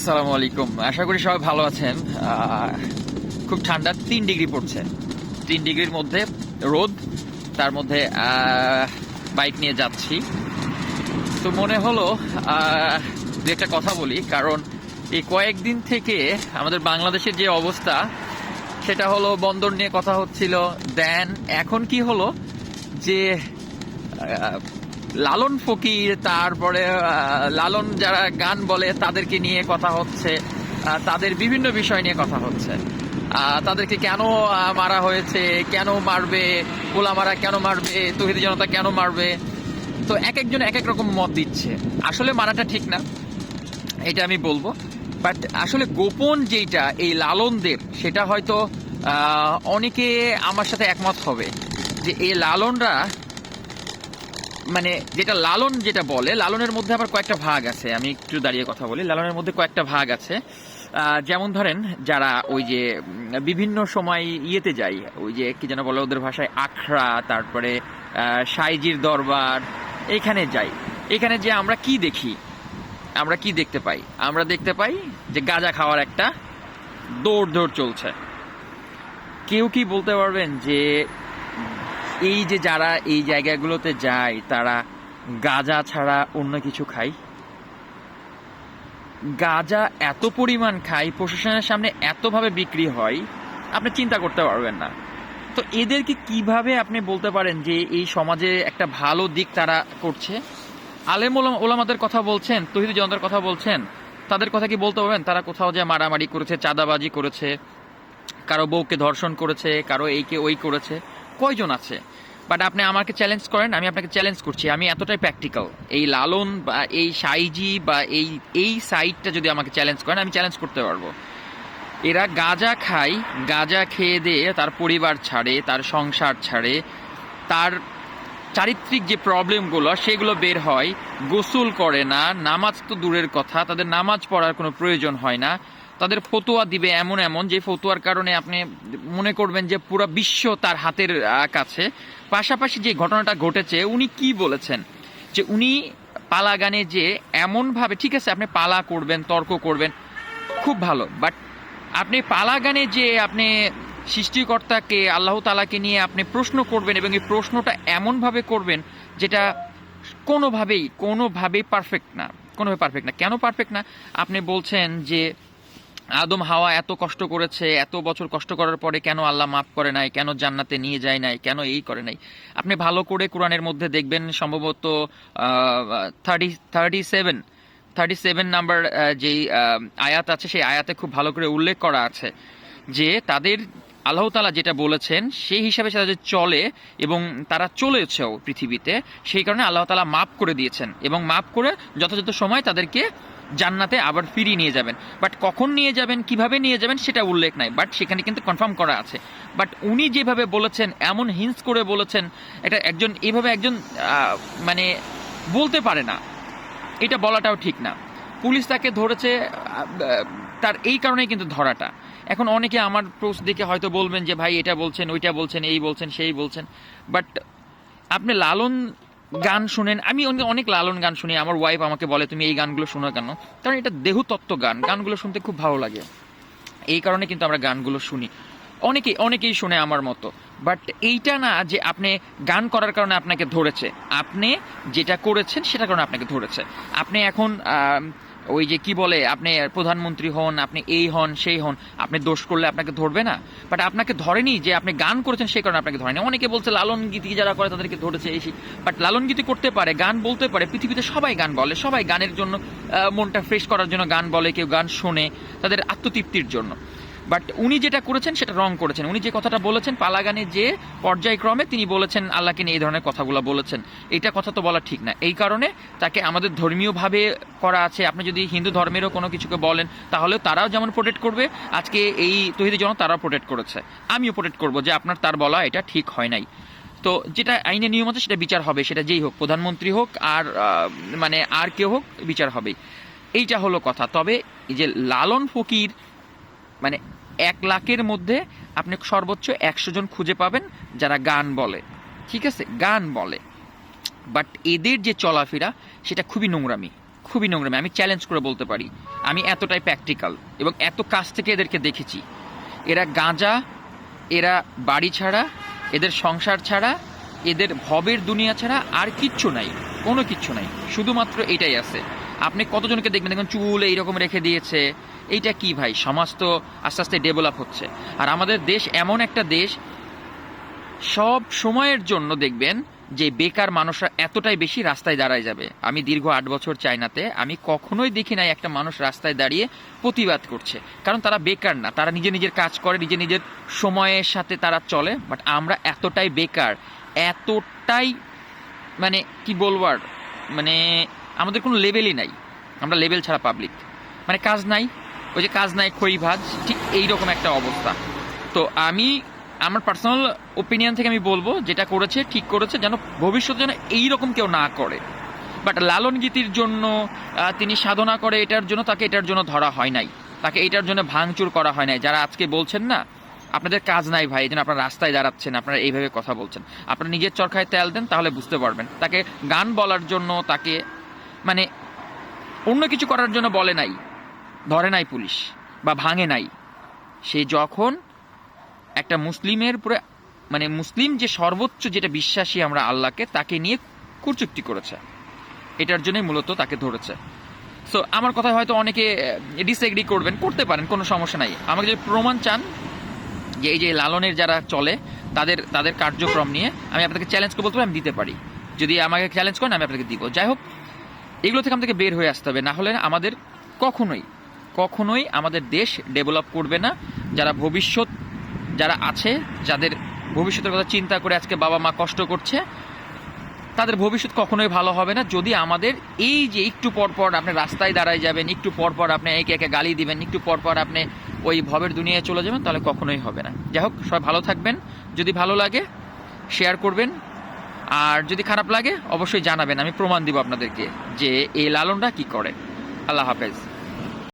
আসসালামু আলাইকুম। আশা করি সবাই ভালো আছেন। খুব ঠান্ডা, 3 ডিগ্রি পড়ছে। 3 ডিগ্রির মধ্যে রোদ, তার মধ্যে বাইক নিয়ে যাচ্ছি। তো মনে হলো দু একটা কথা বলি, কারণ এই কয়েকদিন থেকে আমাদের বাংলাদেশের যে অবস্থা, সেটা হলো বন্দর নিয়ে কথা হচ্ছিল। দেন এখন কি হলো যে লালন ফকির, তারপরে লালন যারা গান বলে তাদেরকে নিয়ে কথা হচ্ছে, তাদের বিভিন্ন বিষয় নিয়ে কথা হচ্ছে। তাদেরকে কেন মারা হয়েছে, কেন মারবে, গোলামারা কেন মারবে, তৌহিদি জনতা কেন মারবে। তো এক একজন এক এক রকম মত দিচ্ছে। আসলে মারাটা ঠিক না, এটা আমি বলবো। বাট আসলে গোপন যেটা এই লালনদের, সেটা হয়তো অনেকে আমার সাথে একমত হবে যে এই লালনরা, মানে যেটা লালন যেটা বলে, লালনের মধ্যে আবার কয়েকটা ভাগ আছে। আমি একটু দাঁড়িয়ে কথা বলি। লালনের মধ্যে কয়েকটা ভাগ আছে। যেমন ধরেন, যারা ওই যে বিভিন্ন সময় ইয়েতে যায়, ওই যে কি যেন বলে ওদের ভাষায়, আখড়া, তারপরে সাইজির দরবার, এখানে যাই। এখানে যে আমরা কি দেখি, আমরা কি দেখতে পাই? আমরা দেখতে পাই যে গাঁজা খাওয়ার একটা দৌড় চলছে। কেউ কি বলতে পারবেন যে এই যে যারা এই জায়গাগুলোতে যায়, তারা গাঁজা ছাড়া অন্য কিছু খায়? গাঁজা এত পরিমাণ খায়, প্রশাসনের সামনে এতভাবে বিক্রি হয়, আপনি চিন্তা করতে পারবেন না। তো এদেরকে কিভাবে আপনি বলতে পারেন যে এই সমাজে একটা ভালো দিক তারা করছে? আলেম ওলামাদের কথা বলছেন, তৌহিদি জনতার কথা বলছেন, তাদের কথা কি বলতে পারবেন তারা কোথাও যে মারামারি করেছে, চাঁদাবাজি করেছে, কারো বউকে ধর্ষণ করেছে, কারো এইকে ওই করেছে? কয়জন আছে? বাট আপনি আমাকে চ্যালেঞ্জ করেন, আমি আপনাকে চ্যালেঞ্জ করছি, আমি এতটাই প্র্যাকটিক্যাল। এই লালন বা এই সাইজি বা এই সাইডটা যদি আমাকে চ্যালেঞ্জ করেন, আমি চ্যালেঞ্জ করতে পারবো। এরা গাঁজা খায়, গাঁজা খেয়ে দিয়ে তার পরিবার ছাড়ে, তার সংসার ছাড়ে, তার চারিত্রিক যে প্রবলেমগুলো সেগুলো বের হয়। গোসল করে না, নামাজ তো দূরের কথা, তাদের নামাজ পড়ার কোনো প্রয়োজন হয় না। তাদের ফতোয়া দিবে এমন এমন, যে ফতোয়ার কারণে আপনি মনে করবেন যে পুরো বিশ্ব তার হাতের কাছে। পাশাপাশি যে ঘটনাটা ঘটেছে, উনি কি বলেছেন যে উনি পালা গানে যে এমনভাবে, ঠিক আছে আপনি পালা করবেন, তর্ক করবেন, খুব ভালো, বাট আপনি পালা গানে যে আপনি সৃষ্টিকর্তাকে, আল্লাহ তাআলাকে নিয়ে আপনি প্রশ্ন করবেন, এবং এই প্রশ্নটা এমনভাবে করবেন যেটা কোনোভাবেই পারফেক্ট না। কোনোভাবে পারফেক্ট না। কেন পারফেক্ট না? আপনি বলছেন যে আদম হাওয়া এত কষ্ট করেছে, এত বছর কষ্ট করার পরে কেন আল্লাহ মাফ করে নাই, কেন জান্নাতে নিয়ে যায় নাই, কেন এই করে নাই। আপনি ভালো করে কোরআনের মধ্যে দেখবেন, সম্ভবত 37 নাম্বার যেই আয়াত আছে, সেই আয়াতে খুব ভালো করে উল্লেখ করা আছে যে তাদের আল্লাহ তাআলা যেটা বলেছেন সেই হিসাবে সেটা যে চলে, এবং তারা চলেছেও পৃথিবীতে, সেই কারণে আল্লাহ তাআলা মাফ করে দিয়েছেন, এবং মাফ করে যথাযথ সময় তাদেরকে জান্নাতে আবার ফিরিয়ে নিয়ে যাবেন। বাট কখন নিয়ে যাবেন, কিভাবে নিয়ে যাবেন, সেটা উল্লেখ নাই, বাট সেখানে কিন্তু কনফার্ম করা আছে। বাট উনি যেভাবে বলেছেন, এমন হিন্স করে বলেছেন, এটা একজন এভাবে একজন মানে বলতে পারে না, এটা বলাটাও ঠিক না। পুলিশ তাকে ধরেছে, তার এই কারণেই কিন্তু ধরাটা। এখন অনেকে আমার পোস্ট দেখে হয়তো বলবেন যে ভাই এটা বলছেন, ওইটা বলছেন, এই বলছেন, সেই বলছেন। বাট আপনি লালন গান শুনেন, আমি অনেক লালন গান শুনি। আমার ওয়াইফ আমাকে বলে তুমি এই গানগুলো শোনো কেন? কারণ এটা দেহতত্ত্ব গান, গানগুলো শুনতে খুব ভালো লাগে, এই কারণে কিন্তু আমরা গানগুলো শুনি। অনেকেই শুনে আমার মতো। বাট এইটা না যে আপনি গান করার কারণে আপনাকে ধরেছে, আপনি যেটা করেছেন সেটার কারণে আপনাকে ধরেছে। আপনি এখন ওই যে কি বলে, আপনি প্রধানমন্ত্রী হন, আপনি এই হন, সেই হন, আপনি দোষ করলে আপনাকে ধরবে না। বাট আপনাকে ধরেনি যে আপনি গান করেছেন, সেই কারণে আপনাকে ধরেনি। অনেকে বলছে লালন গীতি যারা করে তাদেরকে ধরেছে এই। বাট লালন গীতি করতে পারে, গান বলতে পারে, পৃথিবীতে সবাই গান বলে, সবাই গানের জন্য, মনটা ফ্রেশ করার জন্য গান বলে, কেউ গান শোনে তাদের আত্মতৃপ্তির জন্য। বাট উনি যেটা করেছেন সেটা রং করেছেন। উনি যে কথাটা বলেছেন পালাগানে, যে পর্যায়ক্রমে তিনি বলেছেন আল্লাহকে নিয়ে এই ধরনের কথাগুলো বলেছেন, এইটা কথা তো বলা ঠিক না। এই কারণে তাকে আমাদের ধর্মীয়ভাবে করা আছে। আপনি যদি হিন্দু ধর্মেরও কোনো কিছুকে বলেন, তাহলেও তারাও যেমন প্রোটেক্ট করবে, আজকে এই তৌহিদি জনতা তারাও প্রোটেক্ট করেছে, আমিও প্রোটেক্ট করবো যে আপনার তার বলা এটা ঠিক হয় নাই। তো যেটা আইনের নিয়ম আছে সেটা বিচার হবে, সেটা যেই হোক, প্রধানমন্ত্রী হোক আর মানে আর কেউ হোক, বিচার হবেই। এইটা হলো কথা। তবে এই যে লালন ফকির, মানে 1 লাখের মধ্যে আপনি সর্বোচ্চ 100 জন খুঁজে পাবেন যারা গান বলে, ঠিক আছে, গান বলে। বাট এদের যে চলাফেরা, সেটা খুবই নোংরামি, খুবই নোংরামি, আমি চ্যালেঞ্জ করে বলতে পারি। আমি এতটাই প্র্যাকটিক্যাল এবং এত কাছ থেকে এদেরকে দেখেছি। এরা গাঁজা, এরা বাড়ি ছাড়া, এদের সংসার ছাড়া, এদের ভবের দুনিয়া ছাড়া আর কিচ্ছু নাই, কোনো কিচ্ছু নাই, শুধুমাত্র এটাই আছে। আপনি কতজনকে দেখবেন, দেখবেন চুল এইরকম রেখে দিয়েছে। এইটা কি ভাই? সমাজ তো আস্তে আস্তে ডেভেলপ হচ্ছে। আর আমাদের দেশ এমন একটা দেশ, সব সময়ের জন্য দেখবেন যে বেকার মানুষরা এতটাই বেশি রাস্তায় দাঁড়ায় যাবে। আমি দীর্ঘ 8 বছর চায়নাতে, আমি কখনোই দেখি নাই একটা মানুষ রাস্তায় দাঁড়িয়ে প্রতিবাদ করছে, কারণ তারা বেকার না, তারা নিজে নিজের কাজ করে, নিজে নিজের সময়ের সাথে তারা চলে। বাট আমরা এতটাই বেকার, এতটাই মানে কি বলবো আর, মানে আমাদের কোনো লেভেলই নাই, আমরা লেভেল ছাড়া পাবলিক, মানে কাজ নাই, ওই যে কাজ নাই খই ভাজ, ঠিক এইরকম একটা অবস্থা। তো আমি আমার পার্সোনাল ওপিনিয়ন থেকে আমি বলবো, যেটা করেছে ঠিক করেছে, যেন ভবিষ্যতে যেন এইরকম কেউ না করে। বাট লালন গীতির জন্য তিনি সাধনা করে, এটার জন্য তাকে এটার জন্য ধরা হয় নাই, তাকে এটার জন্য ভাঙচুর করা হয় নাই। যারা আজকে বলছেন না আপনাদের কাজ নাই ভাই, এই জন্য আপনারা রাস্তায় দাঁড়াচ্ছেন, আপনারা এইভাবে কথা বলছেন, আপনারা নিজের চরকায় তেল দেন, তাহলে বুঝতে পারবেন। তাকে গান বলার জন্য, তাকে মানে অন্য কিছু করার জন্য বলে নাই, ধরে নাই পুলিশ বা ভাঙে নাই। সে যখন একটা মুসলিমের পুরো মানে মুসলিম যে সর্বোচ্চ যেটা বিশ্বাসী আমরা আল্লাহকে, তাকে নিয়ে কুচুক্তি করেছে, এটার জন্যই মূলত তাকে ধরেছে। সো আমার কথা হয়তো অনেকে ডিসএগ্রি করবেন, করতে পারেন, কোনো সমস্যা নাই। আমাকে যদি প্রমাণ চান যে এই যে লালনের যারা চলে তাদের তাদের কার্যক্রম নিয়ে আমি আপনাকে চ্যালেঞ্জ করে বলতে পারি, আমি দিতে পারি। যদি আমাকে চ্যালেঞ্জ করেন আমি আপনাকে দিব। যাই হোক, এগুলো থেকে আমাদেরকে বের হয়ে আসতে হবে, না হলে আমাদের কখনোই কখনোই আমাদের দেশ ডেভেলপ করবে না। যারা ভবিষ্যৎ যারা আছে, যাদের ভবিষ্যতের কথা চিন্তা করে আজকে বাবা মা কষ্ট করছে, তাদের ভবিষ্যৎ কখনোই ভালো হবে না। যদি আমাদের এই যে একটু পরপর আপনি রাস্তায় দাঁড়ায় যাবেন, একটু পরপর আপনি একে একে গালি দিবেন, একটু পরপর আপনি ওই ভবের দুনিয়ায় চলে যাবেন, তাহলে কখনোই হবে না। যাই হোক, সবাই ভালো থাকবেন। যদি ভালো লাগে শেয়ার করবেন, আর যদি খারাপ লাগে অবশ্যই জানাবেন, আমি প্রমাণ দিব আপনাদেরকে যে এই লালনরা কি করে। আল্লাহ হাফেজ।